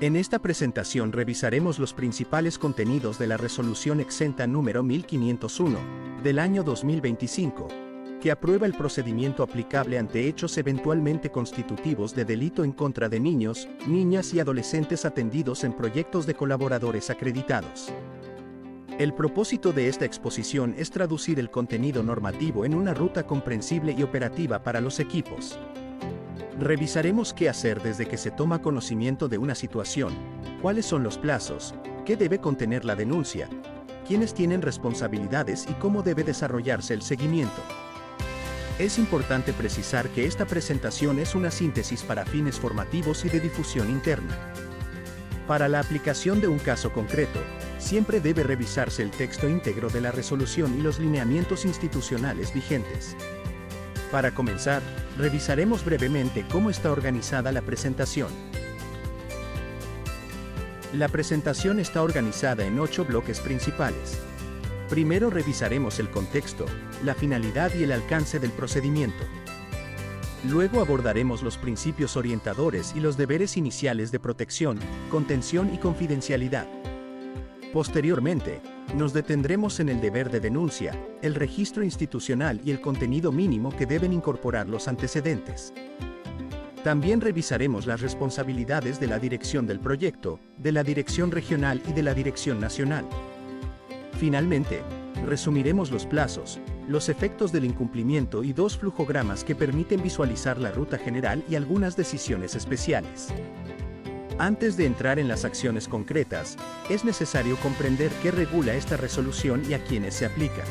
En esta presentación revisaremos los principales contenidos de la Resolución Exenta número 1501, del año 2025, que aprueba el procedimiento aplicable ante hechos eventualmente constitutivos de delito en contra de niños, niñas y adolescentes atendidos en proyectos de colaboradores acreditados. El propósito de esta exposición es traducir el contenido normativo en una ruta comprensible y operativa para los equipos. Revisaremos qué hacer desde que se toma conocimiento de una situación, cuáles son los plazos, qué debe contener la denuncia, quiénes tienen responsabilidades y cómo debe desarrollarse el seguimiento. Es importante precisar que esta presentación es una síntesis para fines formativos y de difusión interna. Para la aplicación de un caso concreto, siempre debe revisarse el texto íntegro de la resolución y los lineamientos institucionales vigentes. Para comenzar, revisaremos brevemente cómo está organizada la presentación. La presentación está organizada en 8 bloques principales. Primero revisaremos el contexto, la finalidad y el alcance del procedimiento. Luego abordaremos los principios orientadores y los deberes iniciales de protección, contención y confidencialidad. Posteriormente, nos detendremos en el deber de denuncia, el registro institucional y el contenido mínimo que deben incorporar los antecedentes. También revisaremos las responsabilidades de la dirección del proyecto, de la dirección regional y de la dirección nacional. Finalmente, resumiremos los plazos, los efectos del incumplimiento y 2 flujogramas que permiten visualizar la ruta general y algunas decisiones especiales. Antes de entrar en las acciones concretas, es necesario comprender qué regula esta resolución y a quiénes se aplica.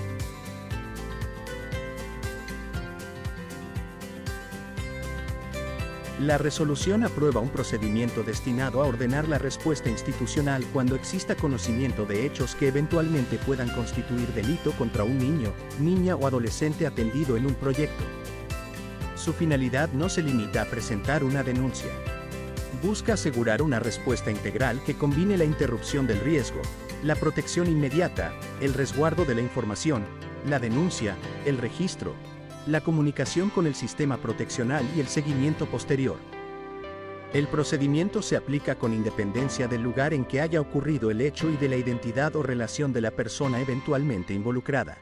La resolución aprueba un procedimiento destinado a ordenar la respuesta institucional cuando exista conocimiento de hechos que eventualmente puedan constituir delito contra un niño, niña o adolescente atendido en un proyecto. Su finalidad no se limita a presentar una denuncia. Busca asegurar una respuesta integral que combine la interrupción del riesgo, la protección inmediata, el resguardo de la información, la denuncia, el registro, la comunicación con el sistema proteccional y el seguimiento posterior. El procedimiento se aplica con independencia del lugar en que haya ocurrido el hecho y de la identidad o relación de la persona eventualmente involucrada.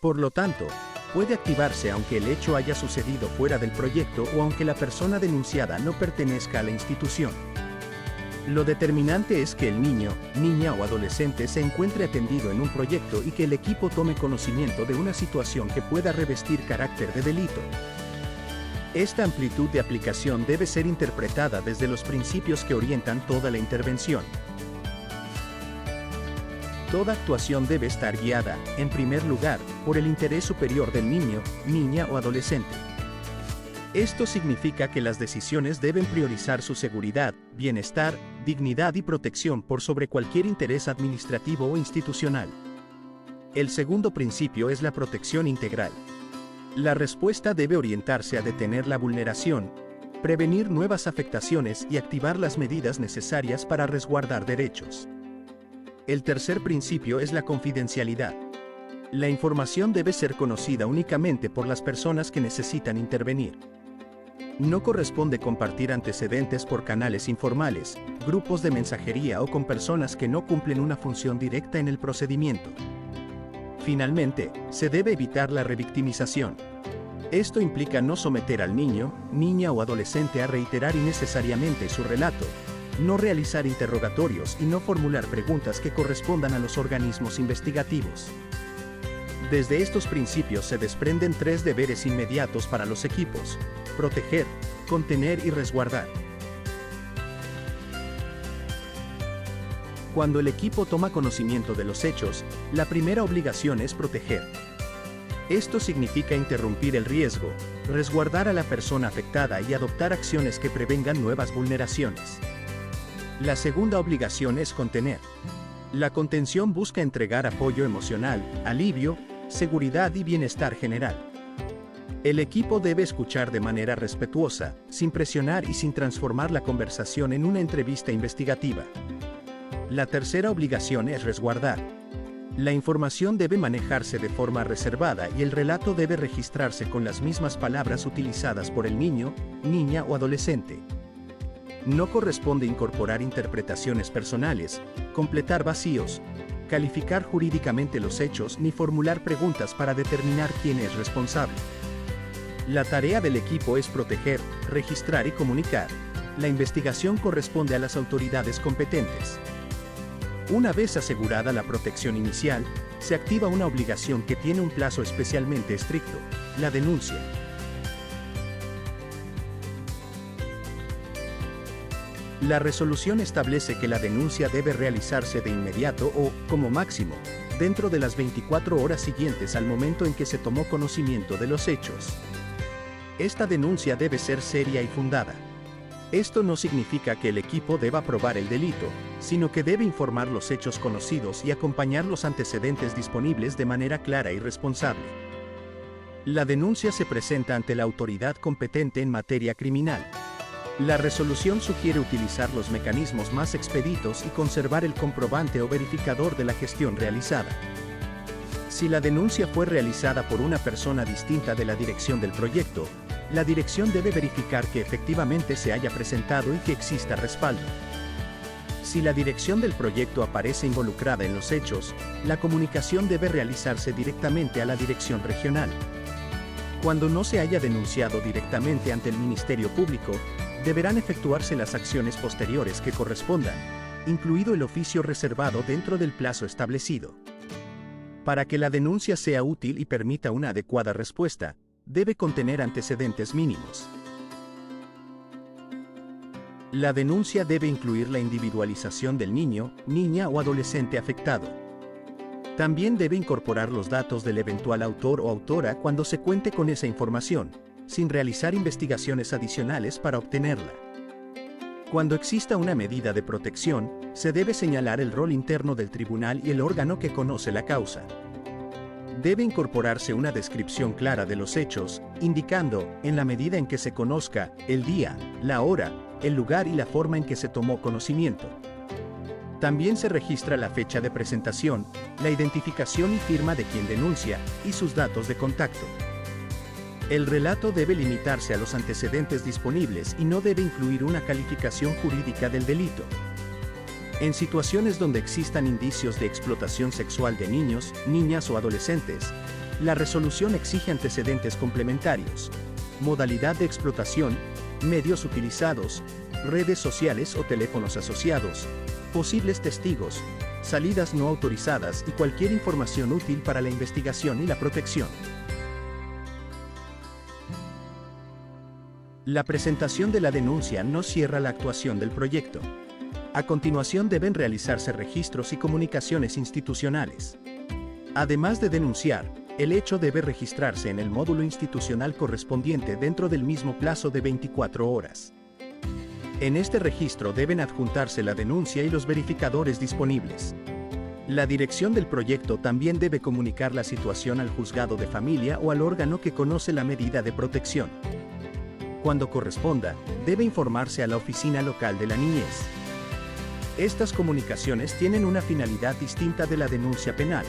Por lo tanto, puede activarse aunque el hecho haya sucedido fuera del proyecto o aunque la persona denunciada no pertenezca a la institución. Lo determinante es que el niño, niña o adolescente se encuentre atendido en un proyecto y que el equipo tome conocimiento de una situación que pueda revestir carácter de delito. Esta amplitud de aplicación debe ser interpretada desde los principios que orientan toda la intervención. Toda actuación debe estar guiada, en primer lugar, por el interés superior del niño, niña o adolescente. Esto significa que las decisiones deben priorizar su seguridad, bienestar, dignidad y protección por sobre cualquier interés administrativo o institucional. El segundo principio es la protección integral. La respuesta debe orientarse a detener la vulneración, prevenir nuevas afectaciones y activar las medidas necesarias para resguardar derechos. El tercer principio es la confidencialidad. La información debe ser conocida únicamente por las personas que necesitan intervenir. No corresponde compartir antecedentes por canales informales, grupos de mensajería o con personas que no cumplen una función directa en el procedimiento. Finalmente, se debe evitar la revictimización. Esto implica no someter al niño, niña o adolescente a reiterar innecesariamente su relato, no realizar interrogatorios y no formular preguntas que correspondan a los organismos investigativos. Desde estos principios se desprenden 3 deberes inmediatos para los equipos: proteger, contener y resguardar. Cuando el equipo toma conocimiento de los hechos, la primera obligación es proteger. Esto significa interrumpir el riesgo, resguardar a la persona afectada y adoptar acciones que prevengan nuevas vulneraciones. La segunda obligación es contener. La contención busca entregar apoyo emocional, alivio, seguridad y bienestar general. El equipo debe escuchar de manera respetuosa, sin presionar y sin transformar la conversación en una entrevista investigativa. La tercera obligación es resguardar. La información debe manejarse de forma reservada y el relato debe registrarse con las mismas palabras utilizadas por el niño, niña o adolescente. No corresponde incorporar interpretaciones personales, completar vacíos, calificar jurídicamente los hechos ni formular preguntas para determinar quién es responsable. La tarea del equipo es proteger, registrar y comunicar. La investigación corresponde a las autoridades competentes. Una vez asegurada la protección inicial, se activa una obligación que tiene un plazo especialmente estricto: la denuncia. La resolución establece que la denuncia debe realizarse de inmediato o, como máximo, dentro de las 24 horas siguientes al momento en que se tomó conocimiento de los hechos. Esta denuncia debe ser seria y fundada. Esto no significa que el equipo deba probar el delito, sino que debe informar los hechos conocidos y acompañar los antecedentes disponibles de manera clara y responsable. La denuncia se presenta ante la autoridad competente en materia criminal. La resolución sugiere utilizar los mecanismos más expeditos y conservar el comprobante o verificador de la gestión realizada. Si la denuncia fue realizada por una persona distinta de la dirección del proyecto, la dirección debe verificar que efectivamente se haya presentado y que exista respaldo. Si la dirección del proyecto aparece involucrada en los hechos, la comunicación debe realizarse directamente a la dirección regional. Cuando no se haya denunciado directamente ante el Ministerio Público, deberán efectuarse las acciones posteriores que correspondan, incluido el oficio reservado dentro del plazo establecido. Para que la denuncia sea útil y permita una adecuada respuesta, debe contener antecedentes mínimos. La denuncia debe incluir la individualización del niño, niña o adolescente afectado. También debe incorporar los datos del eventual autor o autora cuando se cuente con esa información, sin realizar investigaciones adicionales para obtenerla. Cuando exista una medida de protección, se debe señalar el rol interno del tribunal y el órgano que conoce la causa. Debe incorporarse una descripción clara de los hechos, indicando, en la medida en que se conozca, el día, la hora, el lugar y la forma en que se tomó conocimiento. También se registra la fecha de presentación, la identificación y firma de quien denuncia, y sus datos de contacto. El relato debe limitarse a los antecedentes disponibles y no debe incluir una calificación jurídica del delito. En situaciones donde existan indicios de explotación sexual de niños, niñas o adolescentes, la resolución exige antecedentes complementarios: modalidad de explotación, medios utilizados, redes sociales o teléfonos asociados, posibles testigos, salidas no autorizadas y cualquier información útil para la investigación y la protección. La presentación de la denuncia no cierra la actuación del proyecto. A continuación deben realizarse registros y comunicaciones institucionales. Además de denunciar, el hecho debe registrarse en el módulo institucional correspondiente dentro del mismo plazo de 24 horas. En este registro deben adjuntarse la denuncia y los verificadores disponibles. La dirección del proyecto también debe comunicar la situación al juzgado de familia o al órgano que conoce la medida de protección. Cuando corresponda, debe informarse a la oficina local de la niñez. Estas comunicaciones tienen una finalidad distinta de la denuncia penal.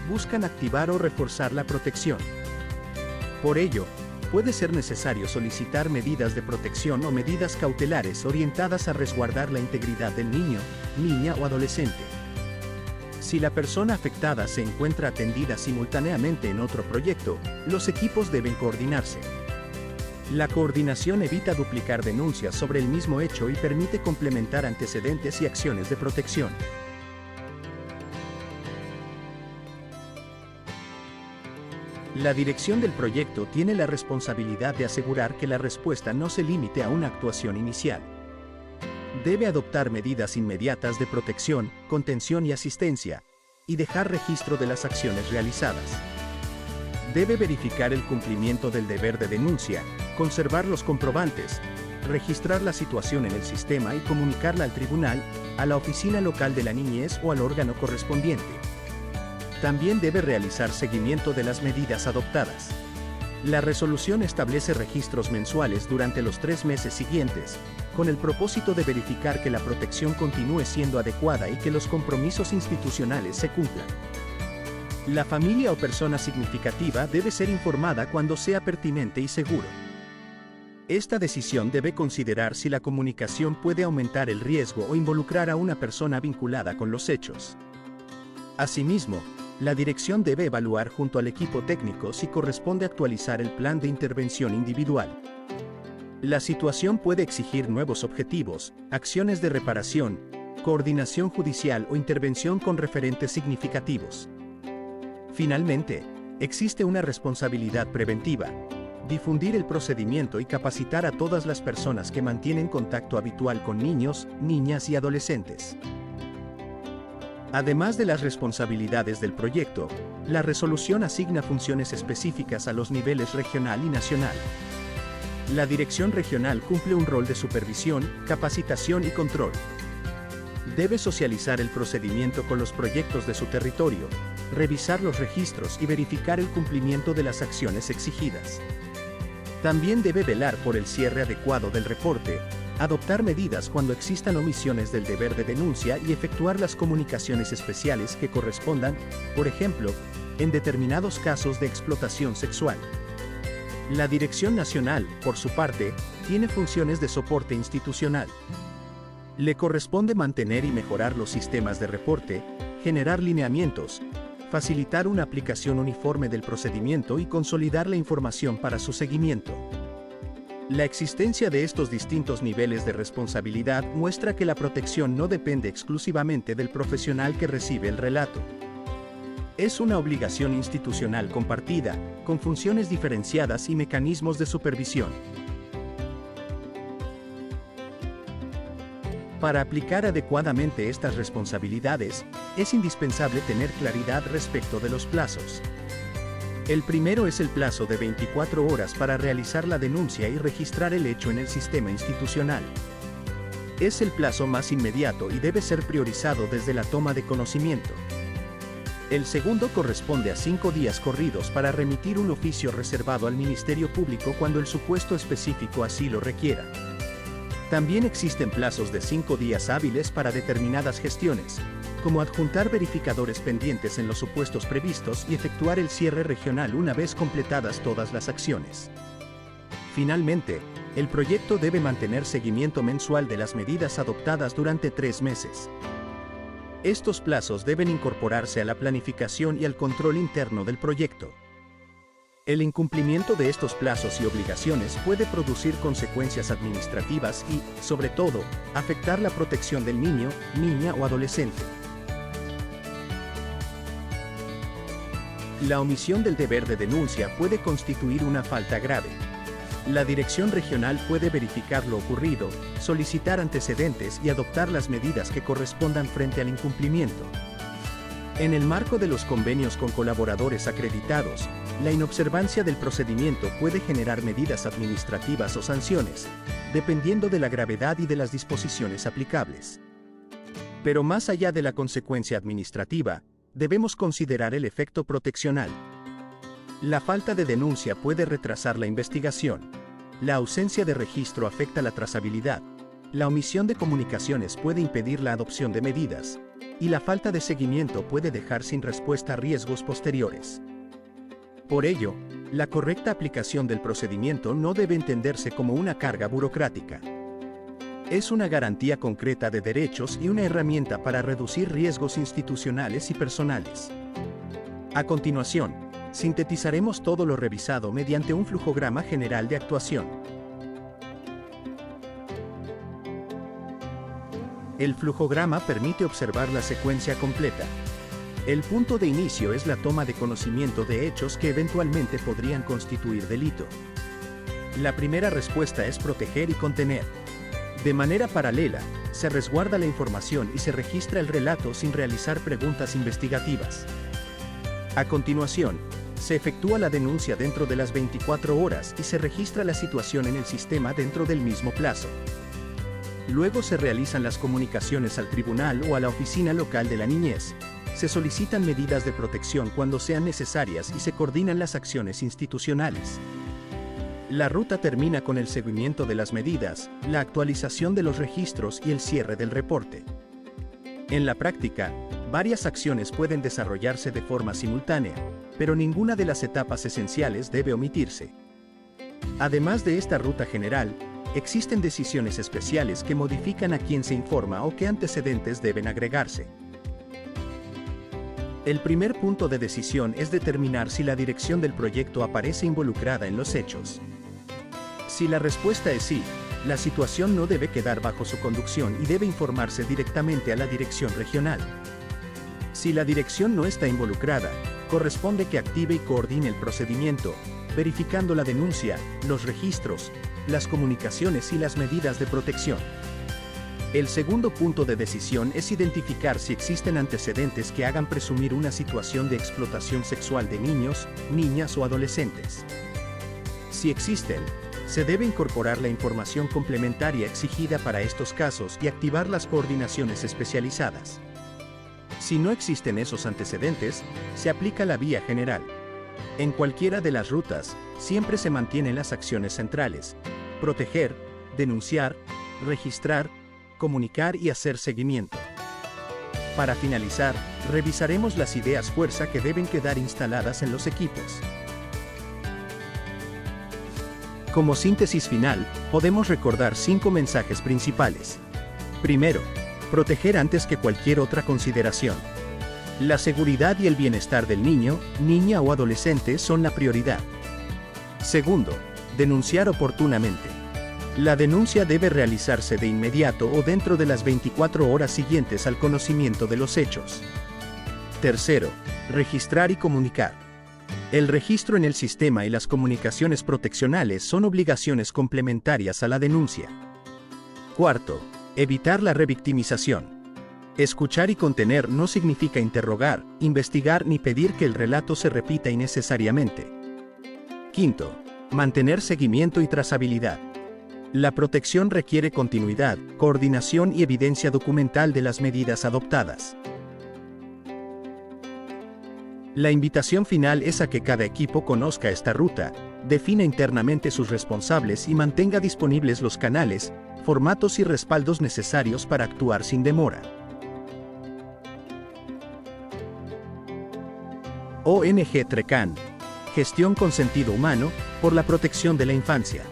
Buscan activar o reforzar la protección. Por ello, puede ser necesario solicitar medidas de protección o medidas cautelares orientadas a resguardar la integridad del niño, niña o adolescente. Si la persona afectada se encuentra atendida simultáneamente en otro proyecto, los equipos deben coordinarse. La coordinación evita duplicar denuncias sobre el mismo hecho y permite complementar antecedentes y acciones de protección. La dirección del proyecto tiene la responsabilidad de asegurar que la respuesta no se limite a una actuación inicial. Debe adoptar medidas inmediatas de protección, contención y asistencia, y dejar registro de las acciones realizadas. Debe verificar el cumplimiento del deber de denuncia, conservar los comprobantes, registrar la situación en el sistema y comunicarla al tribunal, a la oficina local de la niñez o al órgano correspondiente. También debe realizar seguimiento de las medidas adoptadas. La resolución establece registros mensuales durante los 3 meses siguientes, con el propósito de verificar que la protección continúe siendo adecuada y que los compromisos institucionales se cumplan. La familia o persona significativa debe ser informada cuando sea pertinente y seguro. Esta decisión debe considerar si la comunicación puede aumentar el riesgo o involucrar a una persona vinculada con los hechos. Asimismo, la dirección debe evaluar junto al equipo técnico si corresponde actualizar el plan de intervención individual. La situación puede exigir nuevos objetivos, acciones de reparación, coordinación judicial o intervención con referentes significativos. Finalmente, existe una responsabilidad preventiva: difundir el procedimiento y capacitar a todas las personas que mantienen contacto habitual con niños, niñas y adolescentes. Además de las responsabilidades del proyecto, la resolución asigna funciones específicas a los niveles regional y nacional. La dirección regional cumple un rol de supervisión, capacitación y control. Debe socializar el procedimiento con los proyectos de su territorio, revisar los registros y verificar el cumplimiento de las acciones exigidas. También debe velar por el cierre adecuado del reporte, adoptar medidas cuando existan omisiones del deber de denuncia y efectuar las comunicaciones especiales que correspondan, por ejemplo, en determinados casos de explotación sexual. La Dirección Nacional, por su parte, tiene funciones de soporte institucional. Le corresponde mantener y mejorar los sistemas de reporte, generar lineamientos, facilitar una aplicación uniforme del procedimiento y consolidar la información para su seguimiento. La existencia de estos distintos niveles de responsabilidad muestra que la protección no depende exclusivamente del profesional que recibe el relato. Es una obligación institucional compartida, con funciones diferenciadas y mecanismos de supervisión. Para aplicar adecuadamente estas responsabilidades, es indispensable tener claridad respecto de los plazos. El primero es el plazo de 24 horas para realizar la denuncia y registrar el hecho en el sistema institucional. Es el plazo más inmediato y debe ser priorizado desde la toma de conocimiento. El segundo corresponde a 5 días corridos para remitir un oficio reservado al Ministerio Público cuando el supuesto específico así lo requiera. También existen plazos de 5 días hábiles para determinadas gestiones, como adjuntar verificadores pendientes en los supuestos previstos y efectuar el cierre regional una vez completadas todas las acciones. Finalmente, el proyecto debe mantener seguimiento mensual de las medidas adoptadas durante 3 meses. Estos plazos deben incorporarse a la planificación y al control interno del proyecto. El incumplimiento de estos plazos y obligaciones puede producir consecuencias administrativas y, sobre todo, afectar la protección del niño, niña o adolescente. La omisión del deber de denuncia puede constituir una falta grave. La dirección regional puede verificar lo ocurrido, solicitar antecedentes y adoptar las medidas que correspondan frente al incumplimiento. En el marco de los convenios con colaboradores acreditados, la inobservancia del procedimiento puede generar medidas administrativas o sanciones, dependiendo de la gravedad y de las disposiciones aplicables. Pero más allá de la consecuencia administrativa, debemos considerar el efecto proteccional. La falta de denuncia puede retrasar la investigación. La ausencia de registro afecta la trazabilidad. La omisión de comunicaciones puede impedir la adopción de medidas. Y la falta de seguimiento puede dejar sin respuesta riesgos posteriores. Por ello, la correcta aplicación del procedimiento no debe entenderse como una carga burocrática. Es una garantía concreta de derechos y una herramienta para reducir riesgos institucionales y personales. A continuación, sintetizaremos todo lo revisado mediante un flujograma general de actuación. El flujograma permite observar la secuencia completa. El punto de inicio es la toma de conocimiento de hechos que eventualmente podrían constituir delito. La primera respuesta es proteger y contener. De manera paralela, se resguarda la información y se registra el relato sin realizar preguntas investigativas. A continuación, se efectúa la denuncia dentro de las 24 horas y se registra la situación en el sistema dentro del mismo plazo. Luego se realizan las comunicaciones al tribunal o a la oficina local de la niñez. Se solicitan medidas de protección cuando sean necesarias y se coordinan las acciones institucionales. La ruta termina con el seguimiento de las medidas, la actualización de los registros y el cierre del reporte. En la práctica, varias acciones pueden desarrollarse de forma simultánea, pero ninguna de las etapas esenciales debe omitirse. Además de esta ruta general, existen decisiones especiales que modifican a quién se informa o qué antecedentes deben agregarse. El primer punto de decisión es determinar si la dirección del proyecto aparece involucrada en los hechos. Si la respuesta es sí, la situación no debe quedar bajo su conducción y debe informarse directamente a la dirección regional. Si la dirección no está involucrada, corresponde que active y coordine el procedimiento, verificando la denuncia, los registros, las comunicaciones y las medidas de protección. El segundo punto de decisión es identificar si existen antecedentes que hagan presumir una situación de explotación sexual de niños, niñas o adolescentes. Si existen, se debe incorporar la información complementaria exigida para estos casos y activar las coordinaciones especializadas. Si no existen esos antecedentes, se aplica la vía general. En cualquiera de las rutas, siempre se mantienen las acciones centrales: proteger, denunciar, registrar, comunicar y hacer seguimiento. Para finalizar, revisaremos las ideas fuerza que deben quedar instaladas en los equipos. Como síntesis final, podemos recordar 5 mensajes principales. Primero, proteger antes que cualquier otra consideración. La seguridad y el bienestar del niño, niña o adolescente son la prioridad. Segundo, denunciar oportunamente. La denuncia debe realizarse de inmediato o dentro de las 24 horas siguientes al conocimiento de los hechos. Tercero, registrar y comunicar. El registro en el sistema y las comunicaciones proteccionales son obligaciones complementarias a la denuncia. Cuarto, evitar la revictimización. Escuchar y contener no significa interrogar, investigar ni pedir que el relato se repita innecesariamente. Quinto, mantener seguimiento y trazabilidad. La protección requiere continuidad, coordinación y evidencia documental de las medidas adoptadas. La invitación final es a que cada equipo conozca esta ruta, defina internamente sus responsables y mantenga disponibles los canales, formatos y respaldos necesarios para actuar sin demora. ONG TRECAN. Gestión con sentido humano, por la protección de la infancia.